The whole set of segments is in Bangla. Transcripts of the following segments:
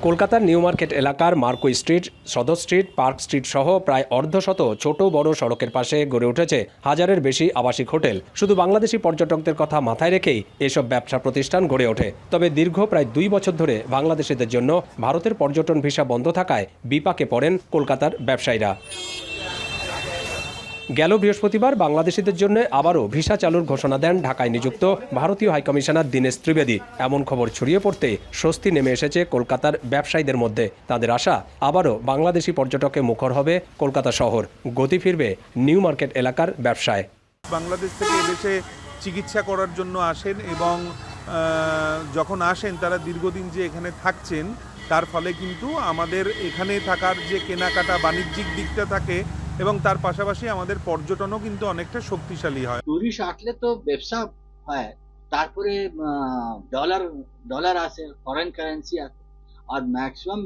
কলকাতার নিউ মার্কেট এলাকার মার্কো স্ট্রিট, সদর স্ট্রিট, পার্ক স্ট্রিট সহ প্রায় অর্ধশত ছোট বড় সড়কের পাশে গড়ে উঠেছে হাজারের বেশি আবাসিক হোটেল। শুধু বাংলাদেশি পর্যটকদের কথা মাথায় রেখেই এসব ব্যবসা প্রতিষ্ঠান গড়ে ওঠে। তবে দীর্ঘ প্রায় 2 বছর ধরে বাংলাদেশিদের জন্য ভারতের পর্যটন ভিসা বন্ধ থাকায় বিপাকে পড়েন কলকাতার ব্যবসায়ীরা। গেল বৃহস্পতিবার বাংলাদেশিদের জন্য আবারও ভিসা চালুর ঘোষণা দেন ঢাকায় নিযুক্ত ভারতীয় হাইকমিশনার দীনেশ ত্রিবেদী। এমন খবর ছড়িয়ে পড়তে স্বস্তি নেমে এসেছে কলকাতার ব্যবসায়ীদের মধ্যে। তাদের আশা, আবারও বাংলাদেশি পর্যটকে মুখর হবে কলকাতা শহর, গতি ফিরবে নিউ মার্কেট এলাকার ব্যবসায়। বাংলাদেশ থেকে এদেশে চিকিৎসা করার জন্য আসেন এবং যখন আসেন তারা দীর্ঘদিন যে এখানে থাকছেন তার ফলে কিন্তু আমাদের এখানে থাকার যে কেনাকাটা বাণিজ্যিক দিকটা থাকে এবং তার পাশাপাশি আমাদের পর্যটনও কিন্তু অনেকটা শক্তিশালী হয়। টুরিস্ট আসলে তো ব্যবসা হয়, তারপরে ডলার আসে, ফরেন কারেন্সি আসে, আর ম্যাক্সিমাম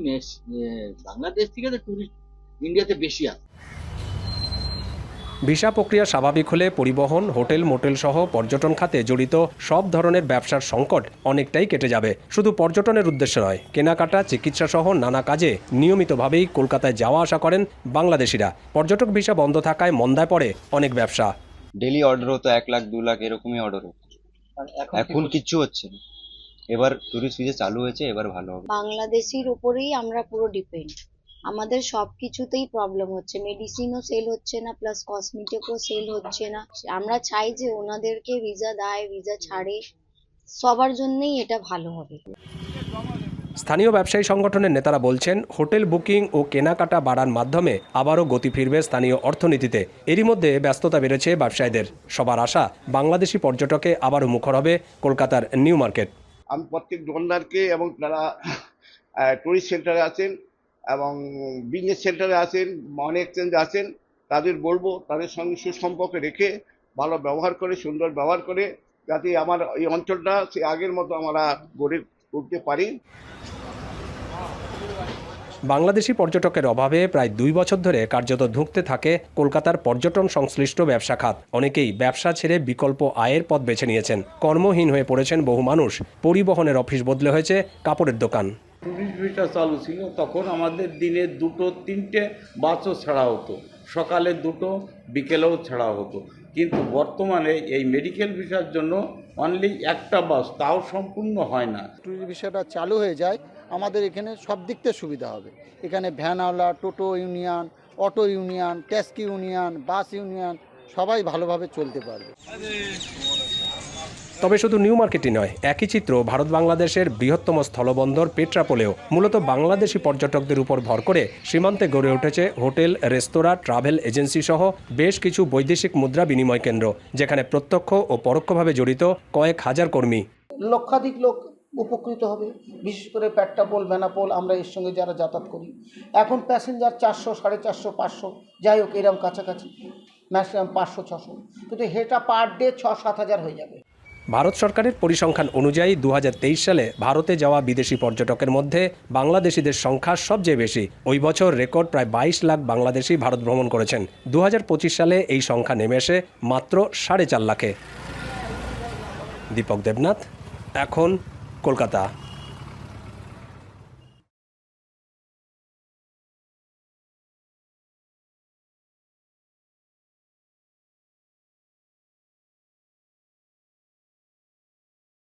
বাংলাদেশ থেকে তো টুরিস্ট ইন্ডিয়াতে বেশি আসে। ভিসা প্রক্রিয়া স্বাভাবিক হলে পরিবহন, হোটেল, মোটেল সহ পর্যটন খাতে জড়িত সব ধরনের ব্যবসার সংকট অনেকটাই কেটে যাবে। শুধু পর্যটনের উদ্দেশ্য নয়, কেনাকাটা, চিকিৎসা সহ নানা কাজে নিয়মিতভাবেই কলকাতায় যাওয়া আসা করেন বাংলাদেশিরা। পর্যটক ভিসা বন্ধ থাকায় মন্দায় পড়ে অনেক ব্যবসা। ডেলি অর্ডার হতো 1 লাখ 2 লাখ এরকমই অর্ডার হতো, এখন কিচ্ছু হচ্ছে না। এবার টুরিস্ট ভিসা চালু হয়েছে, এবার ভালো হবে। বাংলাদেশির উপরেই আমরা পুরো ডিপেন্ড, আমাদের সবকিছুতেই প্রবলেম হচ্ছে, মেডিসিনও সেল হচ্ছে না, প্লাস কসমেটিকও সেল হচ্ছে না। আমরা চাই যে ওনাদেরকে ভিসা দেয়, ভিসা ছাড়ে, সবার জন্যই এটা ভালো হবে। স্থানীয় ব্যবসায়ী সংগঠনের নেতারা বলছেন, হোটেল বুকিং ও কেনাকাটা বাড়ার মাধ্যমে আবারও গতি ফিরবে স্থানীয় অর্থনীতিতে। এরই মধ্যে ব্যস্ততা বেড়েছে ব্যবসায়ীদের। সবার আশা, বাংলাদেশি পর্যটকে আবারও মুখর হবে কলকাতার নিউ মার্কেট। আমি প্রত্যেক দোকানদারকে এবং যারা টুরিস্ট সেন্টারে আছেন এবং বিজনেস সেন্টারে আছেন, মানি এক্সচেঞ্জে আছেন, তাদের বলবো তাদের সঙ্গে সুসম্পর্ক রেখে ভালো ব্যবহার করে, সুন্দর ব্যবহার করে, যাতে আমার এই অঞ্চলটা সে আগের মতো আমরা গড়ে তুলতে পারি। বাংলাদেশি পর্যটকের অভাবে প্রায় 2 বছর ধরে কার্যত ধুঁকতে থাকে কলকাতার পর্যটন সংশ্লিষ্ট ব্যবসা খাত। অনেকেই ব্যবসা ছেড়ে বিকল্প আয়ের পথ বেছে নিয়েছেন। কর্মহীন হয়ে পড়েছেন বহু মানুষ। পরিবহনের অফিস বদলে হয়েছে কাপড়ের দোকান। টুরিস্ট ভিসা চালু ছিল তখন আমাদের দিনে 2-3টে বাসও ছাড়া হতো, সকালে 2টো, বিকেলেও ছাড়া হতো। কিন্তু বর্তমানে এই মেডিকেল ভিসার জন্য অনলি একটা বাস, তাও সম্পূর্ণ হয় না। টুরিস্ট ভিসাটা চালু হয়ে যায়, আমাদের এখানে সব দিক থেকে সুবিধা হবে। এখানে ভ্যানওয়ালা, টোটো union, auto union, taxi union, bus union সবাই ভালোভাবে চলতে পারবে। তবে শুধু নিউ মার্কেটই নয়, একই চিত্র ভারত বাংলাদেশের বৃহত্তম স্থলবন্দর পেট্রাপোলেও। মূলত বাংলাদেশি পর্যটকদের উপর ভর করে সীমান্তে গড়ে উঠেছে হোটেল, রেস্তোরাঁ, ট্রাভেল এজেন্সি সহ বেশ কিছু বৈদেশিক মুদ্রা বিনিময় কেন্দ্র, যেখানে প্রত্যক্ষ ও পরোক্ষভাবে জড়িত কয়েক হাজার কর্মী। লক্ষাধিক লোক উপকৃত হবে, বিশেষ করে পেট্রাপোল, বেনাপোল, আমরা এর সঙ্গে যারা যাতায়াত করি। এখন প্যাসেঞ্জার 400, 450, 500, যাই হোক এরকম কাছাকাছি, ম্যাক্সিমাম 500-600, কিন্তু এটা পার ডে 6-7 হাজার হয়ে যাবে। ভারত সরকারের পরিসংখ্যান অনুযায়ী 2023 সালে ভারতে যাওয়া বিদেশি পর্যটকের মধ্যে বাংলাদেশিদের সংখ্যা সবচেয়ে বেশি। ওই বছর রেকর্ড প্রায় 22 লাখ বাংলাদেশি ভারত ভ্রমণ করেছেন। 2025 সালে এই সংখ্যা নেমে এসে মাত্র 4.5 লাখে। দীপক দেবনাথ, এখন কলকাতা।